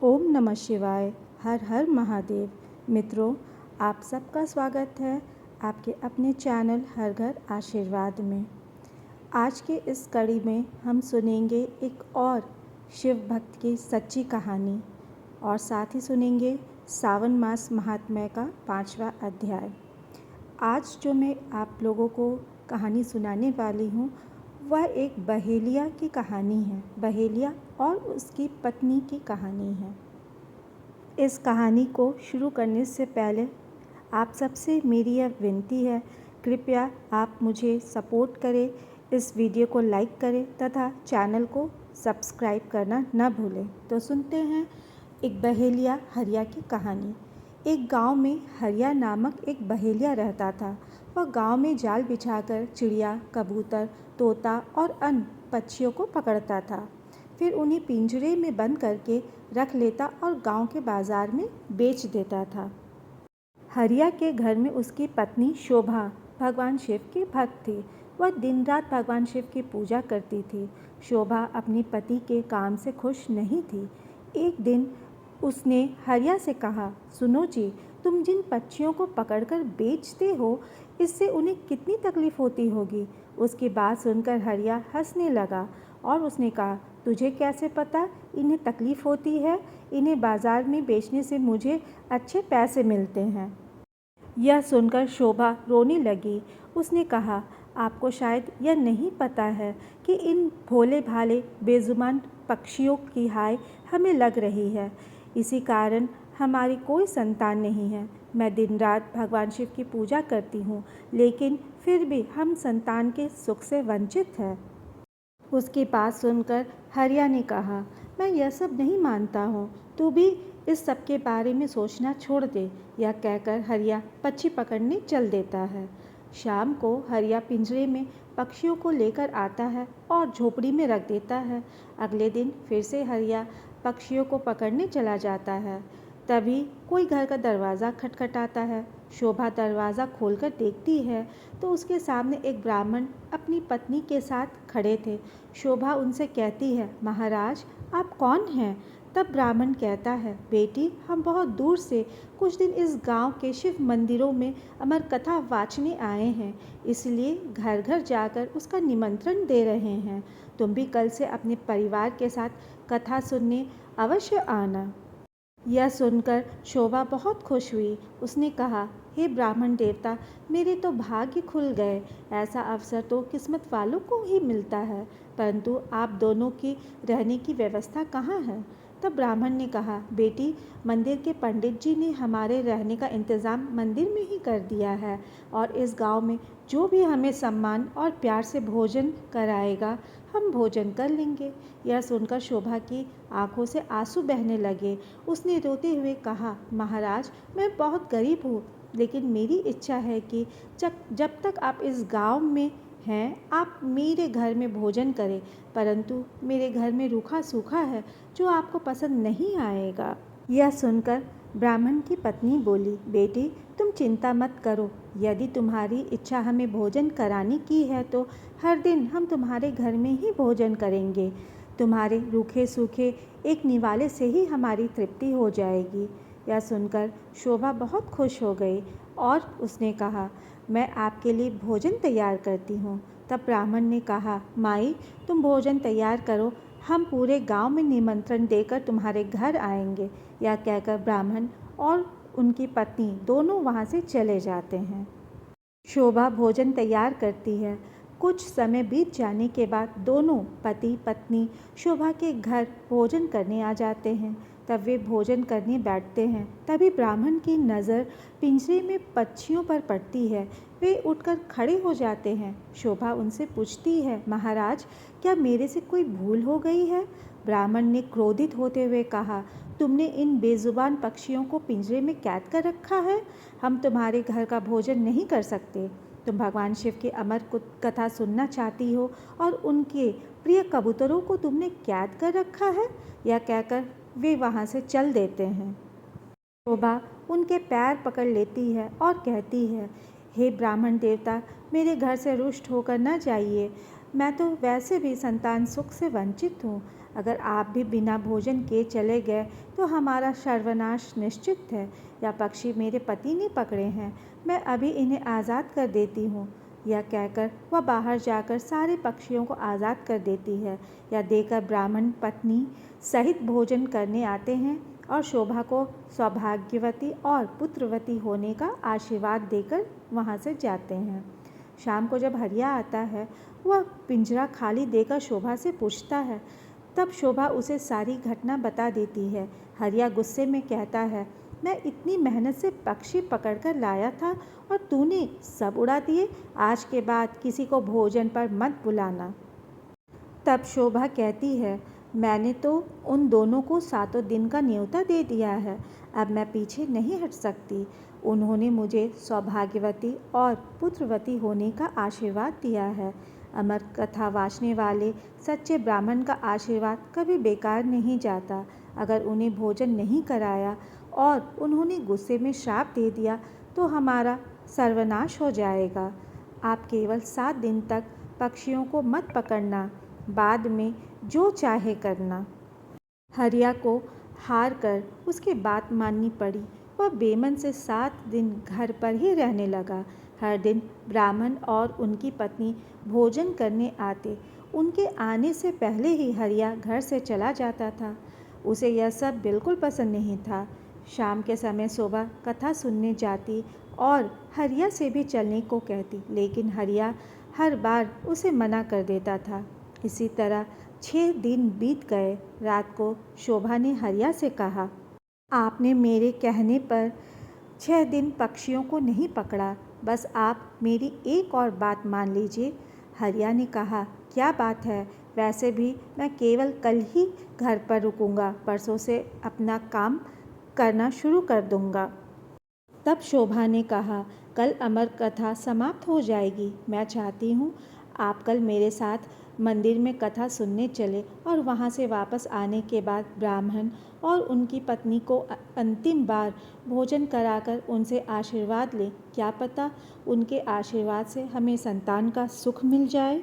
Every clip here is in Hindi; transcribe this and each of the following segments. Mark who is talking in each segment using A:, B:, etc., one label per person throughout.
A: ओम नमः शिवाय। हर हर महादेव। मित्रों, आप सबका स्वागत है आपके अपने चैनल हर घर आशीर्वाद में। आज के इस कड़ी में हम सुनेंगे एक और शिव भक्त की सच्ची कहानी और साथ ही सुनेंगे सावन मास महात्म्य का 5वां अध्याय। आज जो मैं आप लोगों को कहानी सुनाने वाली हूँ वह एक बहेलिया की कहानी है। बहेलिया और उसकी पत्नी की कहानी है। इस कहानी को शुरू करने से पहले आप सबसे मेरी यह विनती है, कृपया आप मुझे सपोर्ट करें, इस वीडियो को लाइक करें तथा चैनल को सब्सक्राइब करना न भूलें। तो सुनते हैं एक बहेलिया हरिया की कहानी। एक गांव में हरिया नामक एक बहेलिया रहता था। वह गांव में जाल बिछाकर चिड़िया, कबूतर, तोता और अन्य पक्षियों को पकड़ता था। फिर उन्हें पिंजरे में बंद करके रख लेता और गांव के बाजार में बेच देता था। हरिया के घर में उसकी पत्नी शोभा भगवान शिव की भक्त थी। वह दिन रात भगवान शिव की पूजा करती थी। शोभा अपने पति के काम से खुश नहीं थी। एक दिन उसने हरिया से कहा, सुनो जी, तुम जिन पक्षियों को पकड़कर बेचते हो, इससे उन्हें कितनी तकलीफ होती होगी। उसकी बात सुनकर हरिया हंसने लगा और उसने कहा, तुझे कैसे पता इन्हें तकलीफ़ होती है? इन्हें बाज़ार में बेचने से मुझे अच्छे पैसे मिलते हैं। यह सुनकर शोभा रोने लगी। उसने कहा, आपको शायद यह नहीं पता है कि इन भोले भाले बेजुबान पक्षियों की हाय हमें लग रही है। इसी कारण हमारी कोई संतान नहीं है। मैं दिन रात भगवान शिव की पूजा करती हूँ, लेकिन फिर भी हम संतान के सुख से वंचित हैं। उसकी बात सुनकर हरिया ने कहा, मैं यह सब नहीं मानता हूँ, तू भी इस सब के बारे में सोचना छोड़ दे। यह कहकर हरिया पक्षी पकड़ने चल देता है। शाम को हरिया पिंजरे में पक्षियों को लेकर आता है और झोपड़ी में रख देता है। अगले दिन फिर से हरिया पक्षियों को पकड़ने चला जाता है। तभी कोई घर का दरवाज़ा खटखटाता है। शोभा दरवाज़ा खोलकर देखती है तो उसके सामने एक ब्राह्मण अपनी पत्नी के साथ खड़े थे। शोभा उनसे कहती है, महाराज आप कौन हैं? तब ब्राह्मण कहता है, बेटी हम बहुत दूर से कुछ दिन इस गांव के शिव मंदिरों में अमर कथा वाचने आए हैं, इसलिए घर घर जाकर उसका निमंत्रण दे रहे हैं। तुम भी कल से अपने परिवार के साथ कथा सुनने अवश्य आना। यह सुनकर शोभा बहुत खुश हुई। उसने कहा, हे ब्राह्मण देवता, मेरे तो भाग्य खुल गए। ऐसा अवसर तो किस्मत वालों को ही मिलता है, परंतु आप दोनों की रहने की व्यवस्था कहाँ है? तब ब्राह्मण ने कहा, बेटी मंदिर के पंडित जी ने हमारे रहने का इंतज़ाम मंदिर में ही कर दिया है और इस गांव में जो भी हमें सम्मान और प्यार से भोजन कराएगा हम भोजन कर लेंगे। यह सुनकर शोभा की आंखों से आंसू बहने लगे। उसने रोते हुए कहा, महाराज मैं बहुत गरीब हूँ, लेकिन मेरी इच्छा है कि जब तक आप इस गांव में हैं आप मेरे घर में भोजन करें, परंतु मेरे घर में रूखा सूखा है जो आपको पसंद नहीं आएगा। यह सुनकर ब्राह्मण की पत्नी बोली, बेटी तुम चिंता मत करो, यदि तुम्हारी इच्छा हमें भोजन कराने की है तो हर दिन हम तुम्हारे घर में ही भोजन करेंगे। तुम्हारे रूखे सूखे एक निवाले से ही हमारी तृप्ति हो जाएगी। यह सुनकर शोभा बहुत खुश हो गई और उसने कहा, मैं आपके लिए भोजन तैयार करती हूँ। तब ब्राह्मण ने कहा, माई तुम भोजन तैयार करो, हम पूरे गांव में निमंत्रण देकर तुम्हारे घर आएंगे। यह कहकर ब्राह्मण और उनकी पत्नी दोनों वहाँ से चले जाते हैं। शोभा भोजन तैयार करती है। कुछ समय बीत जाने के बाद दोनों पति पत्नी शोभा के घर भोजन करने आ जाते हैं। तब वे भोजन करने बैठते हैं। तभी ब्राह्मण की नज़र पिंजरे में पक्षियों पर पड़ती है। वे उठकर खड़े हो जाते हैं। शोभा उनसे पूछती है, महाराज क्या मेरे से कोई भूल हो गई है? ब्राह्मण ने क्रोधित होते हुए कहा, तुमने इन बेजुबान पक्षियों को पिंजरे में कैद कर रखा है। हम तुम्हारे घर का भोजन नहीं कर सकते। तुम भगवान शिव की अमर कथा सुनना चाहती हो और उनके प्रिय कबूतरों को तुमने कैद कर रखा है। यह कहकर वे वहाँ से चल देते हैं। शोभा उनके पैर पकड़ लेती है और कहती है, हे ब्राह्मण देवता, मेरे घर से रुष्ट होकर न जाइए। मैं तो वैसे भी संतान सुख से वंचित हूँ। अगर आप भी बिना भोजन किए चले गए तो हमारा सर्वनाश निश्चित है। या पक्षी मेरे पति ने पकड़े हैं, मैं अभी इन्हें आज़ाद कर देती हूँ। यह कहकर वह बाहर जाकर सारे पक्षियों को आज़ाद कर देती है। यह देकर ब्राह्मण पत्नी सहित भोजन करने आते हैं और शोभा को सौभाग्यवती और पुत्रवती होने का आशीर्वाद देकर वहाँ से जाते हैं। शाम को जब हरिया आता है, वह पिंजरा खाली देकर शोभा से पूछता है। तब शोभा उसे सारी घटना बता देती है। हरिया गुस्से में कहता है, मैं इतनी मेहनत से पक्षी पकड़कर लाया था और तूने सब उड़ा दिए। आज के बाद किसी को भोजन पर मत बुलाना। तब शोभा कहती है, मैंने तो उन दोनों को 7 दिन का न्योता दे दिया है, अब मैं पीछे नहीं हट सकती। उन्होंने मुझे सौभाग्यवती और पुत्रवती होने का आशीर्वाद दिया है। अमर कथा वाचने वाले सच्चे ब्राह्मण का आशीर्वाद कभी बेकार नहीं जाता। अगर उन्हें भोजन नहीं कराया और उन्होंने गुस्से में श्राप दे दिया तो हमारा सर्वनाश हो जाएगा। आप केवल 7 दिन तक पक्षियों को मत पकड़ना, बाद में जो चाहे करना। हरिया को हार कर उसकी बात माननी पड़ी। वह बेमन से 7 दिन घर पर ही रहने लगा। हर दिन ब्राह्मण और उनकी पत्नी भोजन करने आते। उनके आने से पहले ही हरिया घर से चला जाता था। उसे यह सब बिल्कुल पसंद नहीं था। शाम के समय शोभा कथा सुनने जाती और हरिया से भी चलने को कहती, लेकिन हरिया हर बार उसे मना कर देता था। इसी तरह 6 दिन बीत गए। रात को शोभा ने हरिया से कहा, आपने मेरे कहने पर 6 दिन पक्षियों को नहीं पकड़ा, बस आप मेरी एक और बात मान लीजिए। हरिया ने कहा, क्या बात है? वैसे भी मैं केवल कल ही घर पर रुकूंगा, परसों से अपना काम करना शुरू कर दूंगा। तब शोभा ने कहा, कल अमर कथा समाप्त हो जाएगी। मैं चाहती हूँ आप कल मेरे साथ मंदिर में कथा सुनने चले और वहाँ से वापस आने के बाद ब्राह्मण और उनकी पत्नी को अंतिम बार भोजन कराकर उनसे आशीर्वाद लें। क्या पता उनके आशीर्वाद से हमें संतान का सुख मिल जाए।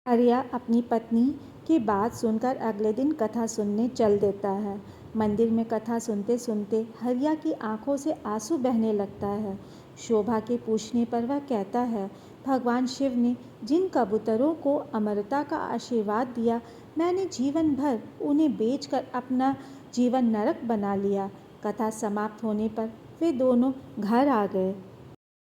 A: हरिया अपनी पत्नी की बात सुनकर अगले दिन कथा सुनने चल देता है। मंदिर में कथा सुनते सुनते हरिया की आंखों से आंसू बहने लगता है। शोभा के पूछने पर वह कहता है, भगवान शिव ने जिन कबूतरों को अमरता का आशीर्वाद दिया, मैंने जीवन भर उन्हें बेचकर अपना जीवन नरक बना लिया। कथा समाप्त होने पर वे दोनों घर आ गए।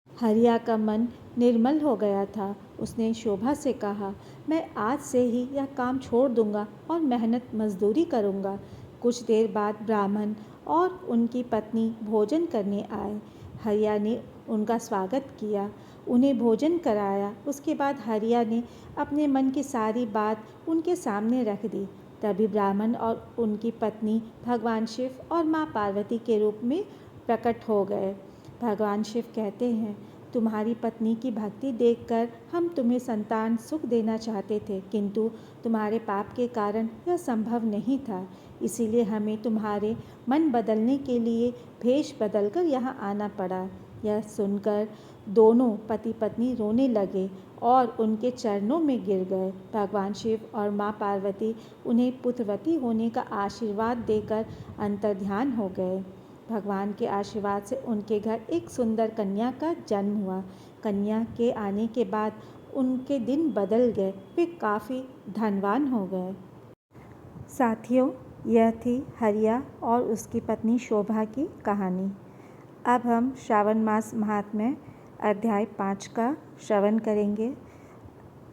A: हरिया का मन निर्मल हो गया था। उसने शोभा से कहा, मैं आज से ही यह काम छोड़ दूंगा और मेहनत मजदूरी करूंगा। कुछ देर बाद ब्राह्मण और उनकी पत्नी भोजन करने आए। हरिया ने उनका स्वागत किया, उन्हें भोजन कराया। उसके बाद हरिया ने अपने मन की सारी बात उनके सामने रख दी। तभी ब्राह्मण और उनकी पत्नी भगवान शिव और माँ पार्वती के रूप में प्रकट हो गए। भगवान शिव कहते हैं, तुम्हारी पत्नी की भक्ति देखकर हम तुम्हें संतान सुख देना चाहते थे, किंतु तुम्हारे पाप के कारण यह संभव नहीं था। इसीलिए हमें तुम्हारे मन बदलने के लिए भेष बदलकर यहाँ आना पड़ा। यह सुनकर दोनों पति पत्नी रोने लगे और उनके चरणों में गिर गए। भगवान शिव और माँ पार्वती उन्हें पुत्रवती होने का आशीर्वाद देकर अंतर्ध्यान हो गए। भगवान के आशीर्वाद से उनके घर एक सुंदर कन्या का जन्म हुआ। कन्या के आने के बाद उनके दिन बदल गए, वे काफ़ी धनवान हो गए। साथियों, यह थी हरिया और उसकी पत्नी शोभा की कहानी। अब हम श्रावण मास महात्म्य अध्याय 5 का श्रवण करेंगे।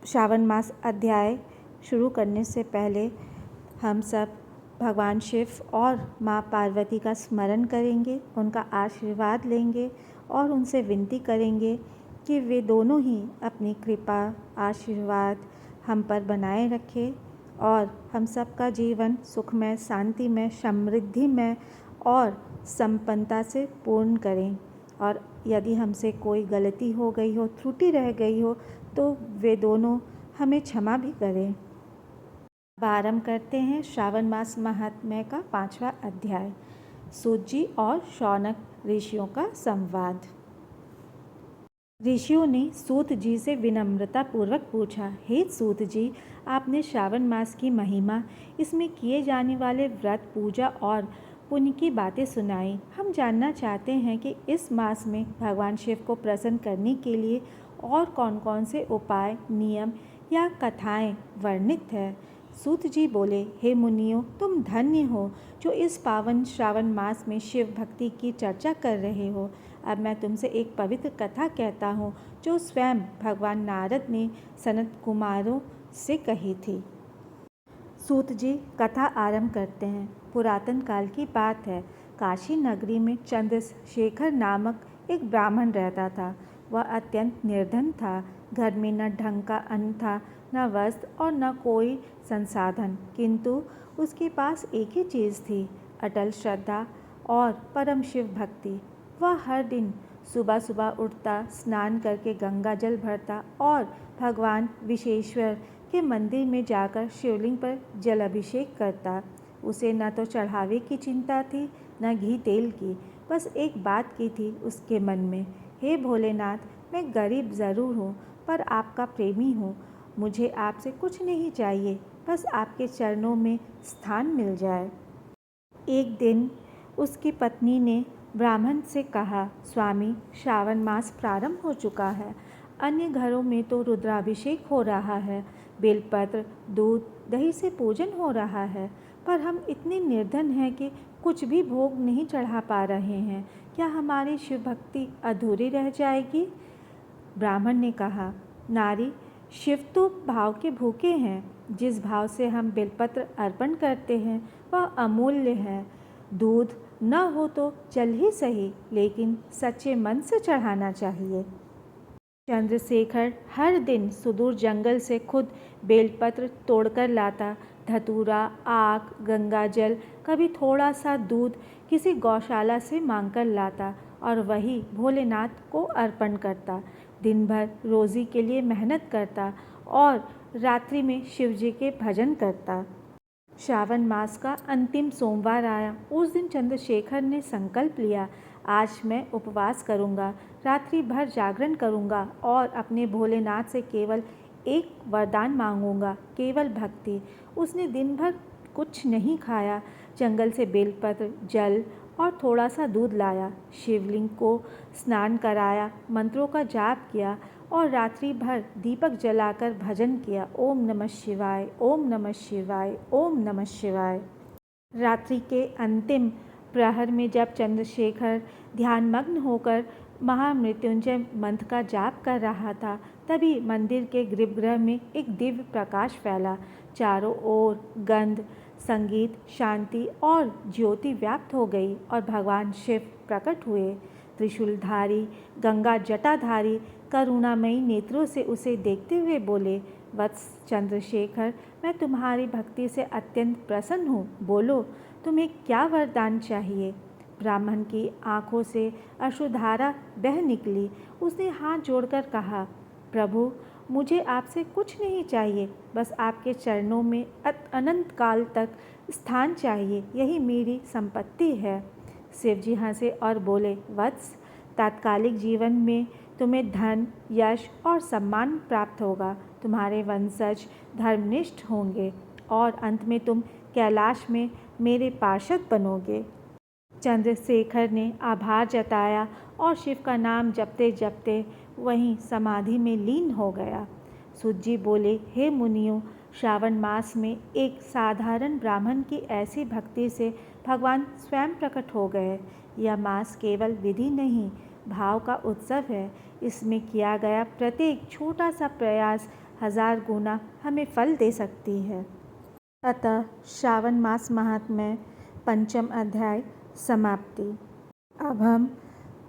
A: श्रावण मास अध्याय शुरू करने से पहले हम सब भगवान शिव और माँ पार्वती का स्मरण करेंगे, उनका आशीर्वाद लेंगे और उनसे विनती करेंगे कि वे दोनों ही अपनी कृपा आशीर्वाद हम पर बनाए रखें और हम सबका जीवन सुखमय, शांतिमय, समृद्धिमय और संपन्नता से पूर्ण करें। और यदि हमसे कोई गलती हो गई हो, त्रुटि रह गई हो, तो वे दोनों हमें क्षमा भी करें। अब आरंभ करते हैं श्रावण मास महात्म्य का 5वां अध्याय, सूत जी और शौनक ऋषियों का संवाद। ऋषियों ने सूत जी से विनम्रता पूर्वक पूछा, हे सूत जी, आपने श्रावण मास की महिमा, इसमें किए जाने वाले व्रत, पूजा और पुण्य की बातें सुनाई। हम जानना चाहते हैं कि इस मास में भगवान शिव को प्रसन्न करने के लिए और कौन कौन से उपाय, नियम या कथाएं वर्णित है। सूत जी बोले, हे मुनियों, तुम धन्य हो जो इस पावन श्रावण मास में शिव भक्ति की चर्चा कर रहे हो। अब मैं तुमसे एक पवित्र कथा कहता हूँ जो स्वयं भगवान नारद ने सनत कुमारों से कही थी। सूत जी कथा आरंभ करते हैं। पुरातन काल की बात है। काशी नगरी में चंद्रशेखर नामक एक ब्राह्मण रहता था। वह अत्यंत निर्धन था। घर में न ढंग का अन्न था, न वस्त्र और न कोई संसाधन, किंतु उसके पास एक ही चीज़ थी, अटल श्रद्धा और परम शिव भक्ति। वह हर दिन सुबह सुबह उठता, स्नान करके गंगा जल भरता और भगवान विश्वेश्वर के मंदिर में जाकर शिवलिंग पर जल अभिषेक करता। उसे न तो चढ़ावे की चिंता थी, न घी तेल की। बस एक बात की थी उसके मन में, हे भोलेनाथ, मैं गरीब ज़रूर हूँ पर आपका प्रेमी हूँ। मुझे आपसे कुछ नहीं चाहिए, बस आपके चरणों में स्थान मिल जाए। एक दिन उसकी पत्नी ने ब्राह्मण से कहा, स्वामी, श्रावण मास प्रारंभ हो चुका है। अन्य घरों में तो रुद्राभिषेक हो रहा है, बेलपत्र, दूध, दही से पूजन हो रहा है, पर हम इतने निर्धन हैं कि कुछ भी भोग नहीं चढ़ा पा रहे हैं। क्या हमारी शिव भक्ति अधूरी रह जाएगी? ब्राह्मण ने कहा, नारी, शिव तो भाव के भूखे हैं। जिस भाव से हम बेलपत्र अर्पण करते हैं वह अमूल्य है। दूध न हो तो चल ही सही, लेकिन सच्चे मन से चढ़ाना चाहिए। चंद्रशेखर हर दिन सुदूर जंगल से खुद बेलपत्र तोड़कर लाता, धतूरा, आक, गंगाजल, कभी थोड़ा सा दूध किसी गौशाला से मांगकर लाता और वही भोलेनाथ को अर्पण करता। दिन भर रोज़ी के लिए मेहनत करता और रात्रि में शिवजी के भजन करता। श्रावण मास का अंतिम सोमवार आया। उस दिन चंद्रशेखर ने संकल्प लिया, आज मैं उपवास करूंगा, रात्रि भर जागरण करूंगा और अपने भोलेनाथ से केवल एक वरदान मांगूंगा, केवल भक्ति। उसने दिन भर कुछ नहीं खाया, जंगल से बेलपत्र, जल और थोड़ा सा दूध लाया, शिवलिंग को स्नान कराया, मंत्रों का जाप किया और रात्रि भर दीपक जलाकर भजन किया, ओम नमः शिवाय, ओम नमः शिवाय, ओम नमः शिवाय। रात्रि के अंतिम प्रहर में जब चंद्रशेखर ध्यानमग्न होकर महामृत्युंजय मंत्र का जाप कर रहा था, तभी मंदिर के गर्भगृह में एक दिव्य प्रकाश फैला। चारों ओर गंध, संगीत, शांति और ज्योति व्याप्त हो गई और भगवान शिव प्रकट हुए। त्रिशूलधारी, गंगा जटाधारी, करुणामयी नेत्रों से उसे देखते हुए बोले, वत्स चंद्रशेखर, मैं तुम्हारी भक्ति से अत्यंत प्रसन्न हूँ। बोलो, तुम्हें क्या वरदान चाहिए? ब्राह्मण की आंखों से अश्रुधारा बह निकली। उसने हाथ जोड़कर कहा, प्रभु, मुझे आपसे कुछ नहीं चाहिए, बस आपके चरणों में अनंत काल तक स्थान चाहिए, यही मेरी संपत्ति है। शिवजी हंसे और बोले, वत्स, तात्कालिक जीवन में तुम्हें धन, यश और सम्मान प्राप्त होगा, तुम्हारे वंशज धर्मनिष्ठ होंगे और अंत में तुम कैलाश में मेरे पार्षद बनोगे। चंद्रशेखर ने आभार जताया और शिव का नाम जपते जपते वहीं समाधि में लीन हो गया। सूत जी बोले, हे मुनियों, श्रावण मास में एक साधारण ब्राह्मण की ऐसी भक्ति से भगवान स्वयं प्रकट हो गए। यह मास केवल विधि नहीं, भाव का उत्सव है। इसमें किया गया प्रत्येक छोटा सा प्रयास 1000 गुना हमें फल दे सकती है। अतः श्रावण मास महात्म्य, पंचम अध्याय समाप्ति। अब हम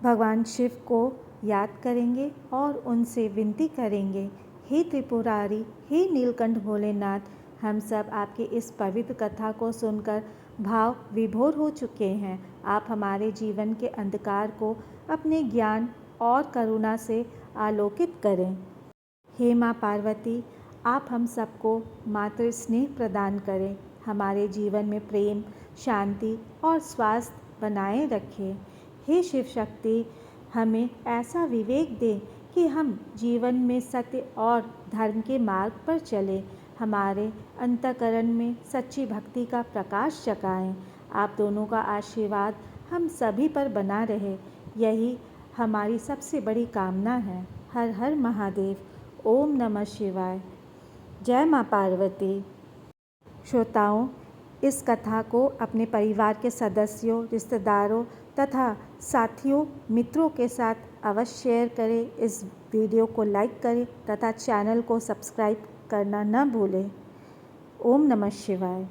A: भगवान शिव को याद करेंगे और उनसे विनती करेंगे, हे त्रिपुरारी, हे नीलकंठ भोलेनाथ, हम सब आपकी इस पवित्र कथा को सुनकर भाव विभोर हो चुके हैं। आप हमारे जीवन के अंधकार को अपने ज्ञान और करुणा से आलोकित करें। हे माँ पार्वती, आप हम सबको मातृ स्नेह प्रदान करें, हमारे जीवन में प्रेम, शांति और स्वास्थ्य बनाए रखें। हे शिव शक्ति, हमें ऐसा विवेक दें कि कि हम जीवन में सत्य और धर्म के मार्ग पर चलें, हमारे अंतःकरण में सच्ची भक्ति का प्रकाश जगाएं। आप दोनों का आशीर्वाद हम सभी पर बना रहे, यही हमारी सबसे बड़ी कामना है। हर हर महादेव। ओम नमः शिवाय। जय माँ पार्वती। श्रोताओं, इस कथा को अपने परिवार के सदस्यों, रिश्तेदारों तथा साथियों, मित्रों के साथ अवश्य शेयर करें। इस वीडियो को लाइक करें तथा चैनल को सब्सक्राइब करना न भूलें। ओम नमः शिवाय।